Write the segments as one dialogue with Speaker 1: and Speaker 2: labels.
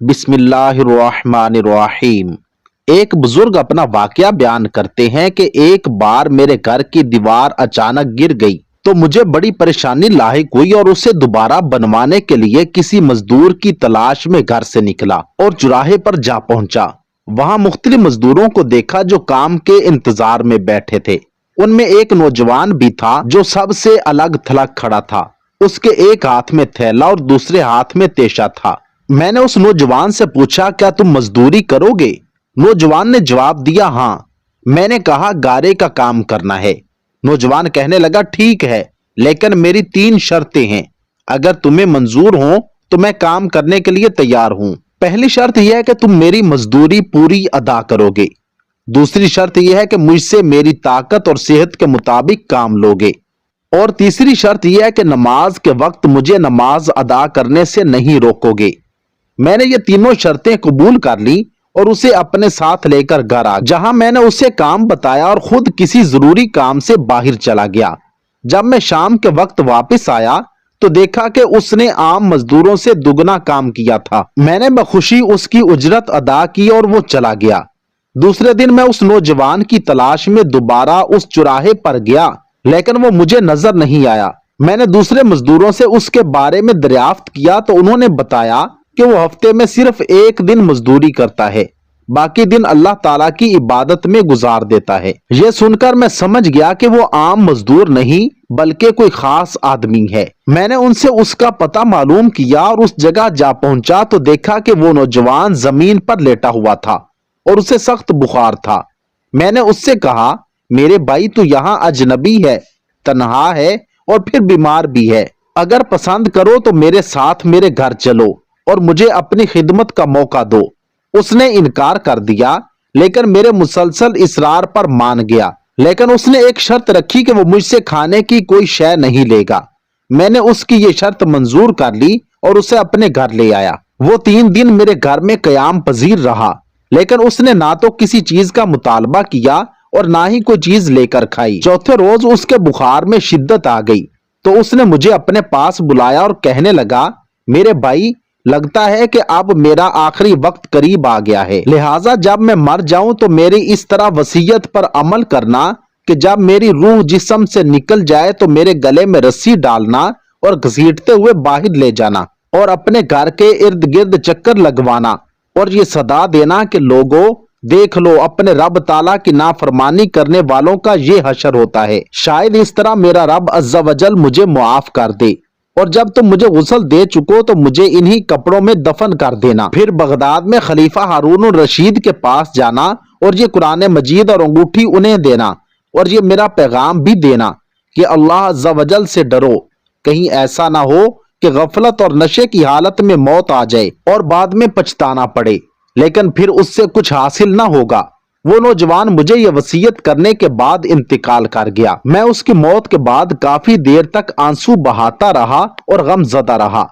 Speaker 1: بسم اللہ الرحمن الرحیم۔ ایک بزرگ اپنا واقعہ بیان کرتے ہیں کہ ایک بار میرے گھر کی دیوار اچانک گر گئی تو مجھے بڑی پریشانی لاحق ہوئی اور اسے دوبارہ بنوانے کے لیے کسی مزدور کی تلاش میں گھر سے نکلا اور چوراہے پر جا پہنچا۔ وہاں مختلف مزدوروں کو دیکھا جو کام کے انتظار میں بیٹھے تھے۔ ان میں ایک نوجوان بھی تھا جو سب سے الگ تھلگ کھڑا تھا۔ اس کے ایک ہاتھ میں تھیلا اور دوسرے ہاتھ میں تیشا تھا۔ میں نے اس نوجوان سے پوچھا، کیا تم مزدوری کرو گے؟ نوجوان نے جواب دیا، ہاں۔ میں نے کہا، گارے کا کام کرنا ہے۔ نوجوان کہنے لگا، ٹھیک ہے، لیکن میری 3 شرطیں ہیں۔ اگر تمہیں منظور ہوں تو میں کام کرنے کے لیے تیار ہوں۔ پہلی شرط یہ ہے کہ تم میری مزدوری پوری ادا کرو گے۔ دوسری شرط یہ ہے کہ مجھ سے میری طاقت اور صحت کے مطابق کام لوگے۔ اور تیسری شرط یہ ہے کہ نماز کے وقت مجھے نماز ادا کرنے سے نہیں روکو گے۔ میں نے یہ تینوں شرطیں قبول کر لی اور اسے اپنے ساتھ لے کر گھر آ گیا، جہاں میں نے اسے کام بتایا اور خود کسی ضروری کام سے باہر چلا گیا۔ جب میں شام کے وقت واپس آیا تو دیکھا کہ اس نے عام مزدوروں سے دگنا کام کیا تھا۔ میں نے بخوشی اس کی اجرت ادا کی اور وہ چلا گیا۔ دوسرے دن میں اس نوجوان کی تلاش میں دوبارہ اس چوراہے پر گیا، لیکن وہ مجھے نظر نہیں آیا۔ میں نے دوسرے مزدوروں سے اس کے بارے میں دریافت کیا تو انہوں نے بتایا کہ وہ ہفتے میں صرف 1 دن مزدوری کرتا ہے، باقی دن اللہ تعالیٰ کی عبادت میں گزار دیتا ہے۔ یہ سن کر میں سمجھ گیا کہ وہ عام مزدور نہیں بلکہ کوئی خاص آدمی ہے۔ میں نے ان سے اس کا پتہ معلوم کیا اور اس جگہ جا پہنچا تو دیکھا کہ وہ نوجوان زمین پر لیٹا ہوا تھا اور اسے سخت بخار تھا۔ میں نے اس سے کہا، میرے بھائی، تو یہاں اجنبی ہے، تنہا ہے اور پھر بیمار بھی ہے۔ اگر پسند کرو تو میرے ساتھ میرے گھر چلو اور مجھے اپنی خدمت کا موقع دو۔ اس نے انکار کر دیا، لیکن میرے مسلسل اصرار پر مان گیا۔ لیکن اس نے ایک شرط رکھی کہ وہ مجھ سے کھانے کی کوئی شے نہیں لے گا۔ میں نے اس کی یہ شرط منظور کر لی اور اسے اپنے گھر لے آیا۔ وہ 3 دن میرے گھر میں قیام پذیر رہا، لیکن اس نے نہ تو کسی چیز کا مطالبہ کیا اور نہ ہی کوئی چیز لے کر کھائی۔ چوتھے روز اس کے بخار میں شدت آ گئی تو اس نے مجھے اپنے پاس بلایا اور کہنے لگا، میرے بھائی، لگتا ہے کہ اب میرا آخری وقت قریب آ گیا ہے، لہٰذا جب میں مر جاؤں تو میری اس طرح وصیت پر عمل کرنا کہ جب میری روح جسم سے نکل جائے تو میرے گلے میں رسی ڈالنا اور گھسیٹتے ہوئے باہر لے جانا اور اپنے گھر کے ارد گرد چکر لگوانا اور یہ صدا دینا کہ لوگوں، دیکھ لو، اپنے رب تعالیٰ کی نافرمانی کرنے والوں کا یہ حشر ہوتا ہے۔ شاید اس طرح میرا رب عز و جل مجھے معاف کر دے، اور جب تم مجھے غسل دے چکو تو مجھے انہی کپڑوں میں دفن کر دینا۔ پھر بغداد میں خلیفہ ہارون الرشید کے پاس جانا اور یہ قرآن مجید اور انگوٹھی انہیں دینا اور یہ میرا پیغام بھی دینا کہ اللہ عز و جل سے ڈرو، کہیں ایسا نہ ہو کہ غفلت اور نشے کی حالت میں موت آ جائے اور بعد میں پچھتانا پڑے، لیکن پھر اس سے کچھ حاصل نہ ہوگا۔ وہ نوجوان مجھے یہ وصیت کرنے کے بعد انتقال کر گیا۔ میں اس کی موت کے بعد کافی دیر تک آنسو بہاتا رہا اور غم زدہ رہا۔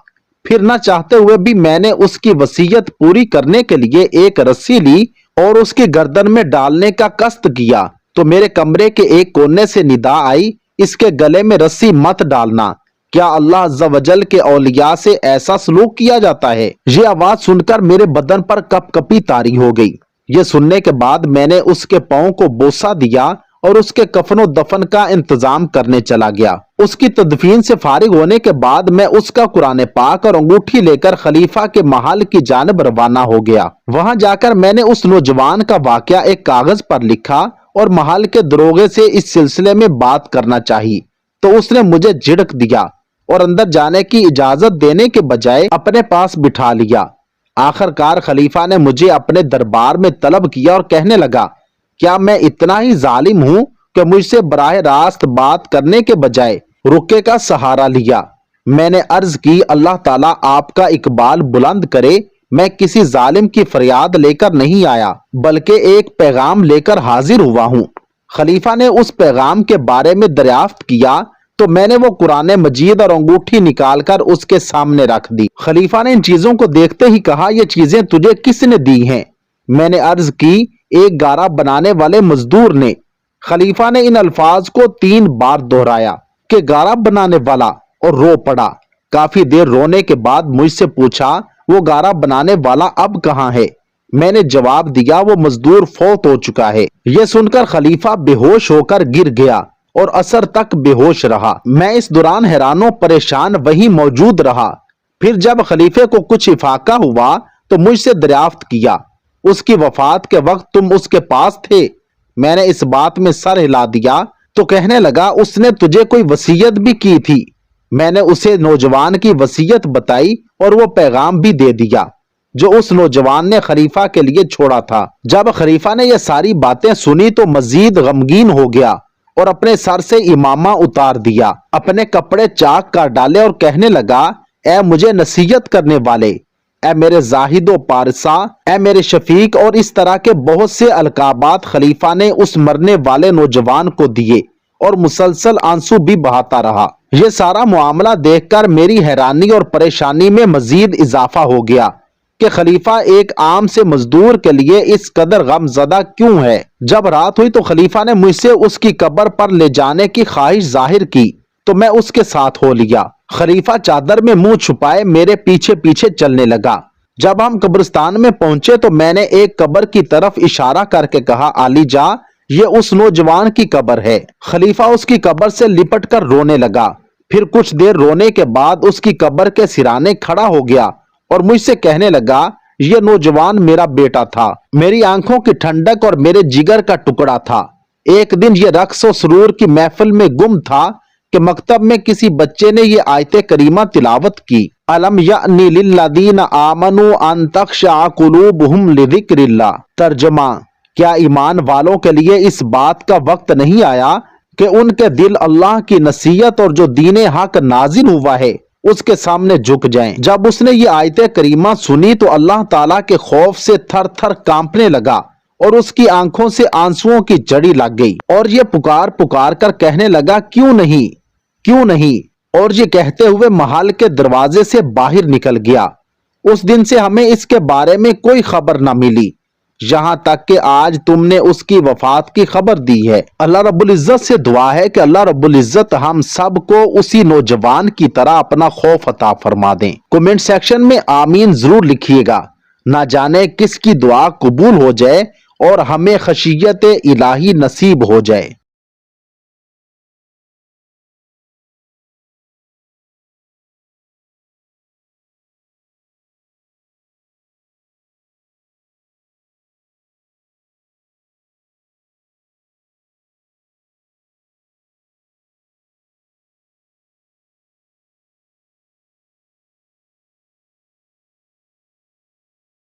Speaker 1: پھر نہ چاہتے ہوئے بھی میں نے اس کی وصیت پوری کرنے کے لیے ایک رسی لی اور اس کی گردن میں ڈالنے کا قصد کیا تو میرے کمرے کے ایک کونے سے ندا آئی، اس کے گلے میں رسی مت ڈالنا، کیا اللہ عز و جل کے اولیاء سے ایسا سلوک کیا جاتا ہے؟ یہ آواز سن کر میرے بدن پر کپ کپی طاری ہو گئی۔ یہ سننے کے بعد میں نے اس کے پاؤں کو بوسہ دیا اور اس کے کفن و دفن کا انتظام کرنے چلا گیا۔ اس کی تدفین سے فارغ ہونے کے بعد میں اس کا قرآن پاک اور انگوٹھی لے کر خلیفہ کے محل کی جانب روانہ ہو گیا۔ وہاں جا کر میں نے اس نوجوان کا واقعہ ایک کاغذ پر لکھا اور محل کے دروغے سے اس سلسلے میں بات کرنا چاہی تو اس نے مجھے جھڑک دیا اور اندر جانے کی اجازت دینے کے بجائے اپنے پاس بٹھا لیا۔ آخر کار خلیفہ نے مجھے اپنے دربار میں طلب کیا اور کہنے لگا، کیا میں اتنا ہی ظالم ہوں کہ مجھ سے براہ راست بات کرنے کے بجائے رکے کا سہارا لیا؟ میں نے عرض کی، اللہ تعالیٰ آپ کا اقبال بلند کرے، میں کسی ظالم کی فریاد لے کر نہیں آیا بلکہ ایک پیغام لے کر حاضر ہوا ہوں۔ خلیفہ نے اس پیغام کے بارے میں دریافت کیا تو میں نے وہ قرآن مجید اور انگوٹھی نکال کر اس کے سامنے رکھ دی۔ خلیفہ نے ان چیزوں کو دیکھتے ہی کہا، یہ چیزیں تجھے کس نے دی ہیں؟ میں نے عرض کی، ایک گارا بنانے والے مزدور نے۔ خلیفہ نے ان الفاظ کو 3 بار دہرایا کہ گارا بنانے والا، اور رو پڑا۔ کافی دیر رونے کے بعد مجھ سے پوچھا، وہ گارا بنانے والا اب کہاں ہے؟ میں نے جواب دیا وہ مزدور فوت ہو چکا ہے۔ یہ سن کر خلیفہ بے ہوش ہو کر گر گیا اور عصر تک بے ہوش رہا۔ میں اس دوران حیران و پریشان وہیں موجود رہا۔ پھر جب خلیفے کو کچھ افاقہ ہوا تو مجھ سے دریافت کیا، اس کی وفات کے وقت تم اس کے پاس تھے؟ میں نے اس بات میں سر ہلا دیا تو کہنے لگا اس نے تجھے کوئی وصیت بھی کی تھی۔ میں نے اسے نوجوان کی وصیت بتائی اور وہ پیغام بھی دے دیا جو اس نوجوان نے خلیفہ کے لیے چھوڑا تھا۔ جب خلیفہ نے یہ ساری باتیں سنی تو مزید غمگین ہو گیا اور اپنے سر سے امامہ اتار دیا، اپنے کپڑے چاک کر ڈالے اور کہنے لگا، اے مجھے نصیحت کرنے والے، اے میرے زاہد و پارسا، اے میرے شفیق، اور اس طرح کے بہت سے القابات خلیفہ نے اس مرنے والے نوجوان کو دیے اور مسلسل آنسو بھی بہاتا رہا۔ یہ سارا معاملہ دیکھ کر میری حیرانی اور پریشانی میں مزید اضافہ ہو گیا کہ خلیفہ ایک عام سے مزدور کے لیے اس قدر غم زدہ کیوں ہے۔ جب رات ہوئی تو خلیفہ نے مجھ سے اس کی قبر پر لے جانے کی خواہش ظاہر کی تو میں اس کے ساتھ ہو لیا۔ خلیفہ چادر میں منہ چھپائے میرے پیچھے پیچھے چلنے لگا۔ جب ہم قبرستان میں پہنچے تو میں نے ایک قبر کی طرف اشارہ کر کے کہا، علی جا، یہ اس نوجوان کی قبر ہے۔ خلیفہ اس کی قبر سے لپٹ کر رونے لگا۔ پھر کچھ دیر رونے کے بعد اس کی قبر کے سرانے کھڑا ہو گیا اور مجھ سے کہنے لگا، یہ نوجوان میرا بیٹا تھا، میری آنکھوں کی ٹھنڈک اور میرے جگر کا ٹکڑا تھا۔ ایک دن یہ رقص و سرور کی محفل میں گم تھا کہ مکتب میں کسی بچے نے یہ آیت کریمہ تلاوت کی، الم یعنی للذین آمنوا ان تخشع قلوبہم لذکر اللہ۔ ترجمہ، کیا ایمان والوں کے لیے اس بات کا وقت نہیں آیا کہ ان کے دل اللہ کی نصیحت اور جو دین حق نازل ہوا ہے اس کے سامنے جھک جائیں۔ جب اس نے یہ آیت کریمہ سنی تو اللہ تعالیٰ کے خوف سے تھر تھر کانپنے لگا اور اس کی آنکھوں سے آنسوؤں کی جڑی لگ گئی اور یہ پکار پکار کر کہنے لگا، کیوں نہیں، کیوں نہیں، اور یہ کہتے ہوئے محل کے دروازے سے باہر نکل گیا۔ اس دن سے ہمیں اس کے بارے میں کوئی خبر نہ ملی، یہاں تک کہ آج تم نے اس کی وفات کی خبر دی ہے۔ اللہ رب العزت سے دعا ہے کہ اللہ رب العزت ہم سب کو اسی نوجوان کی طرح اپنا خوف عطا فرما دیں۔ کومنٹ سیکشن میں آمین ضرور لکھیے گا، نہ جانے کس کی دعا قبول ہو جائے اور ہمیں خشیت الہی نصیب ہو جائے۔